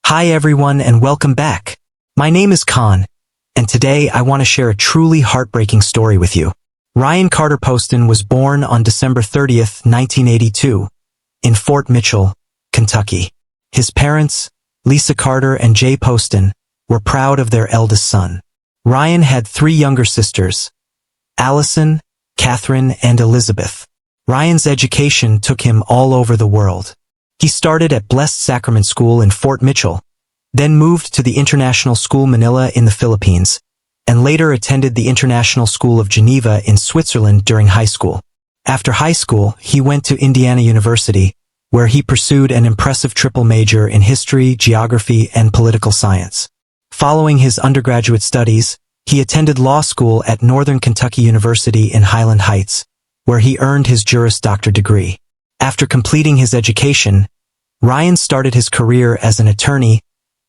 Hi everyone and welcome back. My name is Khan, and today I want to share a truly heartbreaking story with you. Ryan Carter Poston was born on December 30th, 1982, in Fort Mitchell, Kentucky. His parents, Lisa Carter and Jay Poston, were proud of their eldest son. Ryan had three younger sisters, Allison, Catherine, and Elizabeth. Ryan's education took him all over the world. He started at Blessed Sacrament School in Fort Mitchell, then moved to the International School Manila in the Philippines, and later attended the International School of Geneva in Switzerland during high school. After high school, he went to Indiana University, where he pursued an impressive triple major in history, geography, and political science. Following his undergraduate studies, he attended law school at Northern Kentucky University in Highland Heights, where he earned his Juris Doctor degree. After completing his education, Ryan started his career as an attorney,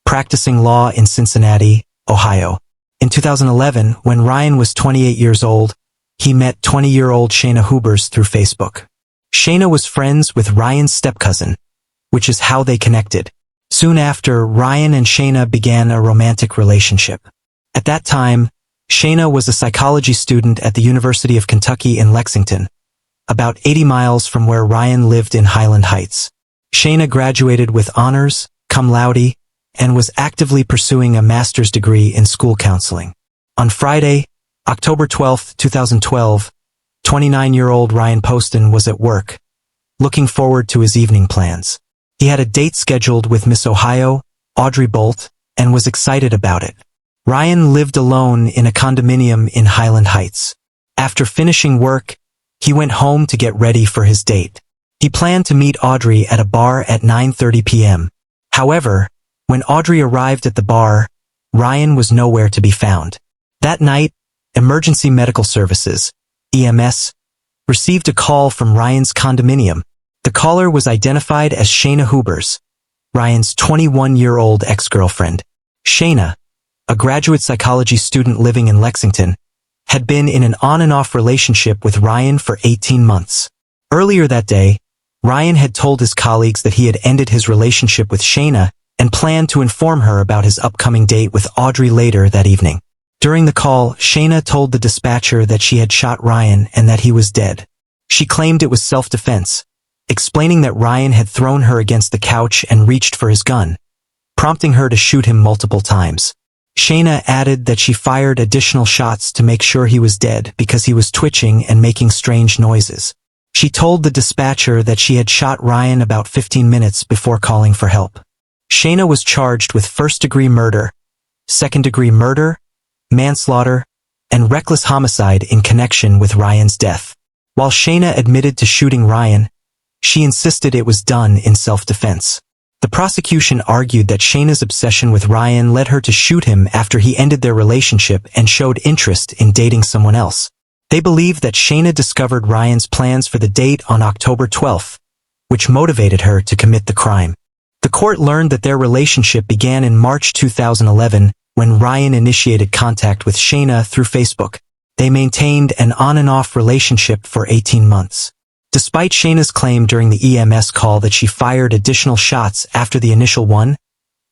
practicing law in Cincinnati, Ohio. In 2011, when Ryan was 28 years old, he met 20-year-old Shayna Hubers through Facebook. Shayna was friends with Ryan's step-cousin, which is how they connected. Soon after, Ryan and Shayna began a romantic relationship. At that time, Shayna was a psychology student at the University of Kentucky in Lexington, about 80 miles from where Ryan lived in Highland Heights. Shayna graduated with honors, cum laude, and was actively pursuing a master's degree in school counseling. On Friday, October 12, 2012, 29-year-old Ryan Poston was at work, looking forward to his evening plans. He had a date scheduled with Miss Ohio, Audrey Bolt, and was excited about it. Ryan lived alone in a condominium in Highland Heights. After finishing work, he went home to get ready for his date. He planned to meet Audrey at a bar at 9:30 p.m. However, when Audrey arrived at the bar, Ryan was nowhere to be found. That night, Emergency Medical Services, EMS, received a call from Ryan's condominium. The caller was identified as Shayna Hubers, Ryan's 21-year-old ex-girlfriend. Shayna, a graduate psychology student living in Lexington, had been in an on-and-off relationship with Ryan for 18 months. Earlier that day, Ryan had told his colleagues that he had ended his relationship with Shayna and planned to inform her about his upcoming date with Audrey later that evening. During the call, Shayna told the dispatcher that she had shot Ryan and that he was dead. She claimed it was self-defense, explaining that Ryan had thrown her against the couch and reached for his gun, prompting her to shoot him multiple times. Shayna added that she fired additional shots to make sure he was dead because he was twitching and making strange noises. She told the dispatcher that she had shot Ryan about 15 minutes before calling for help. Shayna was charged with first-degree murder, second-degree murder, manslaughter, and reckless homicide in connection with Ryan's death. While Shayna admitted to shooting Ryan, she insisted it was done in self-defense. The prosecution argued that Shayna's obsession with Ryan led her to shoot him after he ended their relationship and showed interest in dating someone else. They believed that Shayna discovered Ryan's plans for the date on October 12th, which motivated her to commit the crime. The court learned that their relationship began in March 2011 when Ryan initiated contact with Shayna through Facebook. They maintained an on-and-off relationship for 18 months. Despite Shayna's claim during the EMS call that she fired additional shots after the initial one,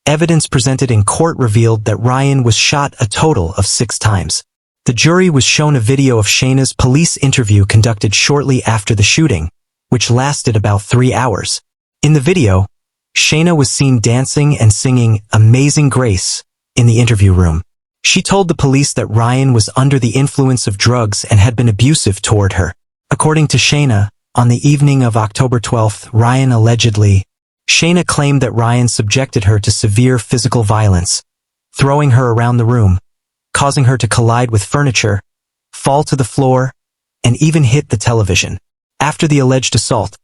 evidence presented in court revealed that Ryan was shot a total of 6 times. The jury was shown a video of Shayna's police interview conducted shortly after the shooting, which lasted about 3 hours. In the video, Shayna was seen dancing and singing "Amazing Grace" in the interview room. She told the police that Ryan was under the influence of drugs and had been abusive toward her. According to Shayna, on the evening of October 12th, Shayna claimed that Ryan subjected her to severe physical violence, throwing her around the room, causing her to collide with furniture, fall to the floor, and even hit the television. After the alleged assault,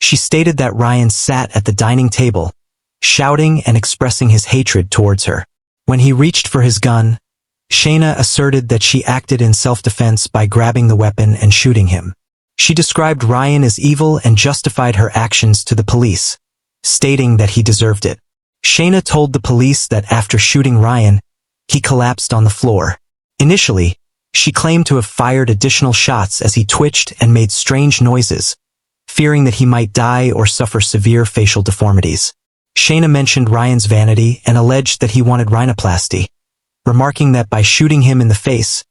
she stated that Ryan sat at the dining table, shouting and expressing his hatred towards her. When he reached for his gun, Shayna asserted that she acted in self-defense by grabbing the weapon and shooting him. She described Ryan as evil and justified her actions to the police, stating that he deserved it. Shayna told the police that after shooting Ryan, he collapsed on the floor. Initially, she claimed to have fired additional shots as he twitched and made strange noises, fearing that he might die or suffer severe facial deformities. Shayna mentioned Ryan's vanity and alleged that he wanted rhinoplasty, remarking that by shooting him in the face,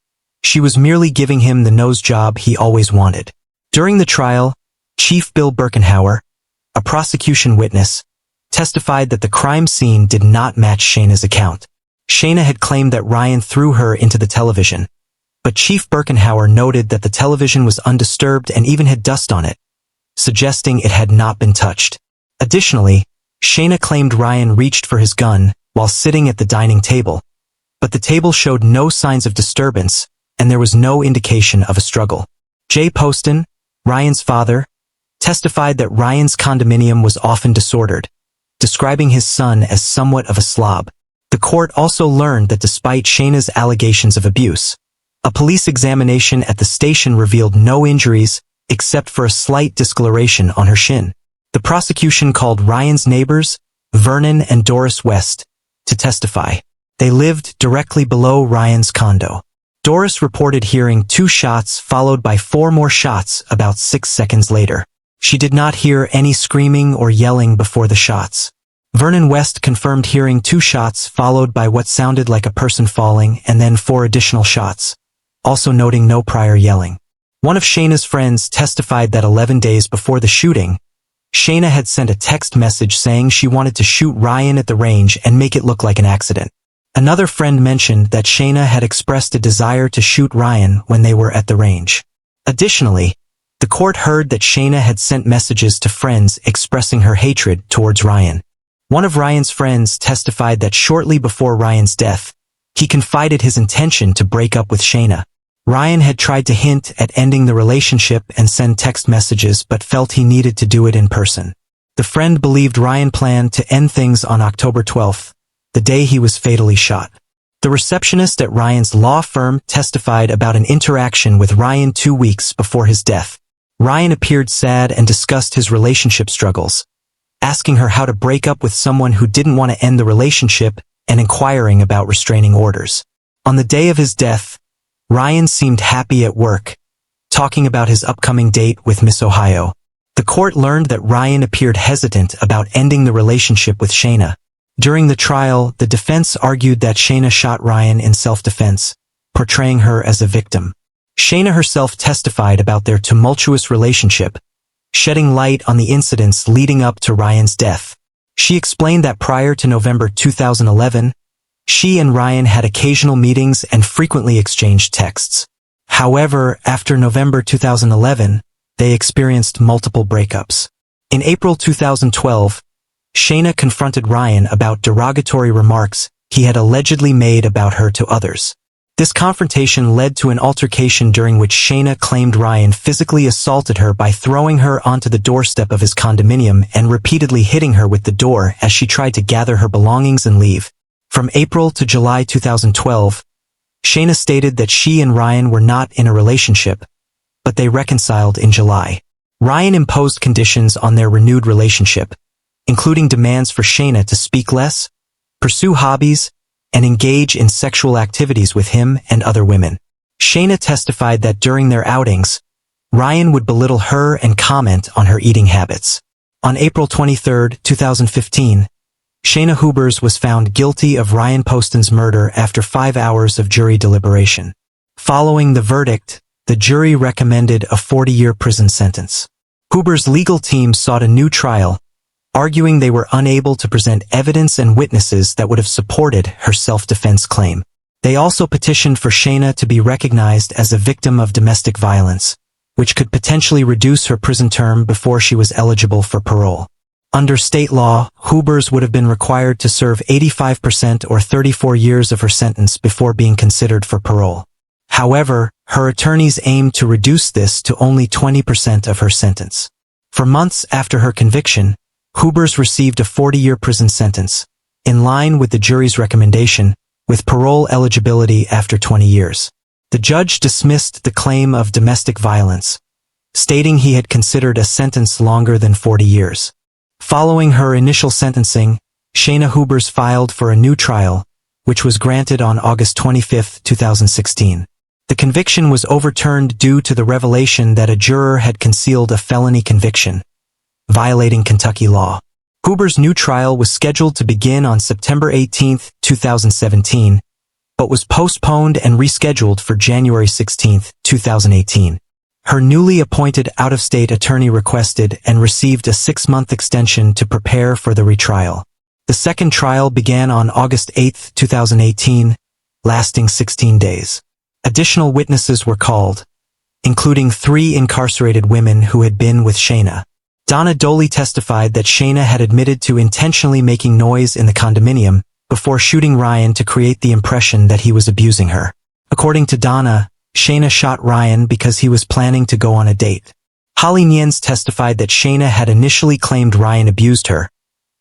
she was merely giving him the nose job he always wanted. During the trial, Chief Bill Birkenhauer, a prosecution witness, testified that the crime scene did not match Shayna's account. Shayna had claimed that Ryan threw her into the television, but Chief Birkenhauer noted that the television was undisturbed and even had dust on it, suggesting it had not been touched. Additionally, Shayna claimed Ryan reached for his gun while sitting at the dining table, but the table showed no signs of disturbance and there was no indication of a struggle. Jay Poston, Ryan's father, testified that Ryan's condominium was often disordered, describing his son as somewhat of a slob. The court also learned that despite Shayna's allegations of abuse, a police examination at the station revealed no injuries except for a slight discoloration on her shin. The prosecution called Ryan's neighbors, Vernon and Doris West, to testify. They lived directly below Ryan's condo. Doris reported hearing 2 shots followed by 4 more shots about 6 seconds later. She did not hear any screaming or yelling before the shots. Vernon West confirmed hearing 2 shots followed by what sounded like a person falling and then 4 additional shots, also noting no prior yelling. One of Shayna's friends testified that 11 days before the shooting, Shayna had sent a text message saying she wanted to shoot Ryan at the range and make it look like an accident. Another friend mentioned that Shayna had expressed a desire to shoot Ryan when they were at the range. Additionally, the court heard that Shayna had sent messages to friends expressing her hatred towards Ryan. One of Ryan's friends testified that shortly before Ryan's death, he confided his intention to break up with Shayna. Ryan had tried to hint at ending the relationship and send text messages but felt he needed to do it in person. The friend believed Ryan planned to end things on October 12th, the day he was fatally shot. The receptionist at Ryan's law firm testified about an interaction with Ryan 2 weeks before his death. Ryan appeared sad and discussed his relationship struggles, asking her how to break up with someone who didn't want to end the relationship and inquiring about restraining orders. On the day of his death, Ryan seemed happy at work, talking about his upcoming date with Miss Ohio. The court learned that Ryan appeared hesitant about ending the relationship with Shayna. During the trial, the defense argued that Shayna shot Ryan in self-defense, portraying her as a victim. Shayna herself testified about their tumultuous relationship, shedding light on the incidents leading up to Ryan's death. She explained that prior to November 2011, she and Ryan had occasional meetings and frequently exchanged texts. However, after November 2011, they experienced multiple breakups. In April 2012, Shayna confronted Ryan about derogatory remarks he had allegedly made about her to others. This confrontation led to an altercation during which Shayna claimed Ryan physically assaulted her by throwing her onto the doorstep of his condominium and repeatedly hitting her with the door as she tried to gather her belongings and leave. From April to July 2012, Shayna stated that she and Ryan were not in a relationship, but they reconciled in July. Ryan imposed conditions on their renewed relationship, including demands for Shayna to speak less, pursue hobbies, and engage in sexual activities with him and other women. Shayna testified that during their outings, Ryan would belittle her and comment on her eating habits. On April 23, 2015, Shayna Hubers was found guilty of Ryan Poston's murder after 5 hours of jury deliberation. Following the verdict, the jury recommended a 40-year prison sentence. Hubers' legal team sought a new trial, arguing they were unable to present evidence and witnesses that would have supported her self-defense claim. They also petitioned for Shayna to be recognized as a victim of domestic violence, which could potentially reduce her prison term before she was eligible for parole. Under state law, Hubers would have been required to serve 85% or 34 years of her sentence before being considered for parole. However, her attorneys aimed to reduce this to only 20% of her sentence. For months after her conviction, Hubers received a 40-year prison sentence, in line with the jury's recommendation, with parole eligibility after 20 years. The judge dismissed the claim of domestic violence, stating he had considered a sentence longer than 40 years. Following her initial sentencing, Shayna Hubers filed for a new trial, which was granted on August 25, 2016. The conviction was overturned due to the revelation that a juror had concealed a felony conviction, violating Kentucky law. Hubers' new trial was scheduled to begin on September 18, 2017, but was postponed and rescheduled for January 16, 2018. Her newly appointed out-of-state attorney requested and received a 6-month extension to prepare for the retrial. The second trial began on August 8, 2018, lasting 16 days. Additional witnesses were called, including 3 incarcerated women who had been with Shayna. Donna Doley testified that Shayna had admitted to intentionally making noise in the condominium before shooting Ryan to create the impression that he was abusing her. According to Donna, Shayna shot Ryan because he was planning to go on a date. Holly Niens testified that Shayna had initially claimed Ryan abused her,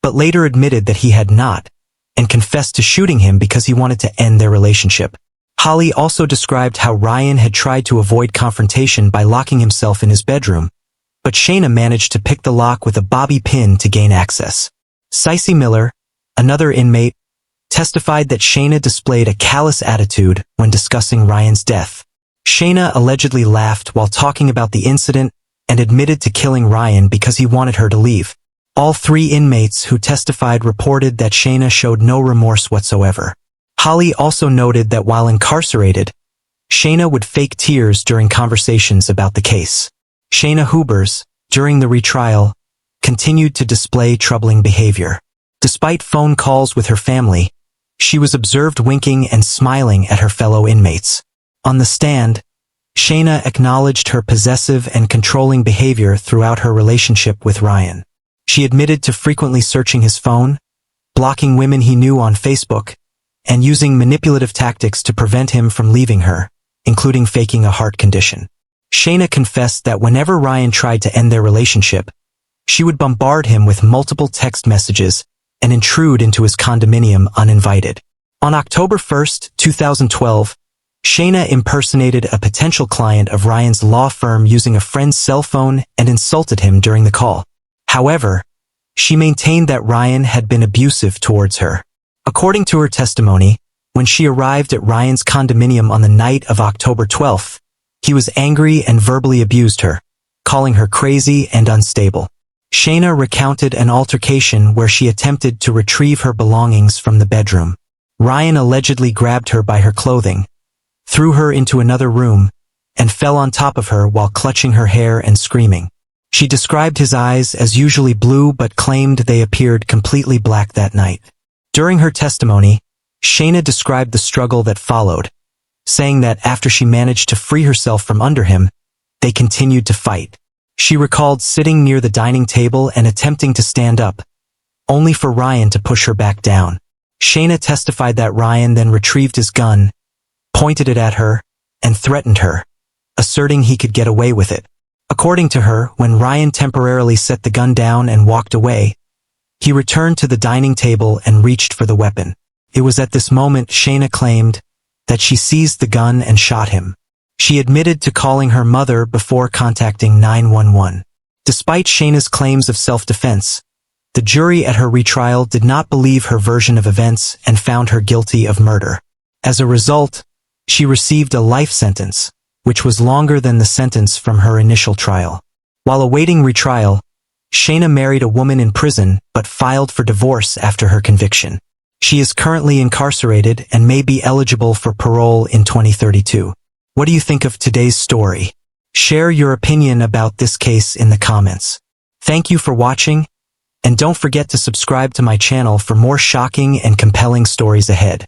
but later admitted that he had not, and confessed to shooting him because he wanted to end their relationship. Holly also described how Ryan had tried to avoid confrontation by locking himself in his bedroom, but Shayna managed to pick the lock with a bobby pin to gain access. Cicey Miller, another inmate, testified that Shayna displayed a callous attitude when discussing Ryan's death. Shayna allegedly laughed while talking about the incident and admitted to killing Ryan because he wanted her to leave. All 3 inmates who testified reported that Shayna showed no remorse whatsoever. Holly also noted that while incarcerated, Shayna would fake tears during conversations about the case. Shayna Hubers, during the retrial, continued to display troubling behavior. Despite phone calls with her family, she was observed winking and smiling at her fellow inmates. On the stand, Shayna acknowledged her possessive and controlling behavior throughout her relationship with Ryan. She admitted to frequently searching his phone, blocking women he knew on Facebook, and using manipulative tactics to prevent him from leaving her, including faking a heart condition. Shayna confessed that whenever Ryan tried to end their relationship, she would bombard him with multiple text messages and intrude into his condominium uninvited. On October 1, 2012, Shayna impersonated a potential client of Ryan's law firm using a friend's cell phone and insulted him during the call. However, she maintained that Ryan had been abusive towards her. According to her testimony, when she arrived at Ryan's condominium on the night of October 12th, he was angry and verbally abused her, calling her crazy and unstable. Shayna recounted an altercation where she attempted to retrieve her belongings from the bedroom. Ryan allegedly grabbed her by her clothing, threw her into another room, and fell on top of her while clutching her hair and screaming. She described his eyes as usually blue but claimed they appeared completely black that night. During her testimony, Shayna described the struggle that followed, saying that after she managed to free herself from under him, they continued to fight. She recalled sitting near the dining table and attempting to stand up, only for Ryan to push her back down. Shayna testified that Ryan then retrieved his gun, pointed it at her, and threatened her, asserting he could get away with it. According to her, when Ryan temporarily set the gun down and walked away, he returned to the dining table and reached for the weapon. It was at this moment, Shayna claimed, that she seized the gun and shot him. She admitted to calling her mother before contacting 911. Despite Shayna's claims of self-defense, the jury at her retrial did not believe her version of events and found her guilty of murder. As a result, she received a life sentence, which was longer than the sentence from her initial trial. While awaiting retrial, Shayna married a woman in prison but filed for divorce after her conviction. She is currently incarcerated and may be eligible for parole in 2032. What do you think of today's story? Share your opinion about this case in the comments. Thank you for watching, and don't forget to subscribe to my channel for more shocking and compelling stories ahead.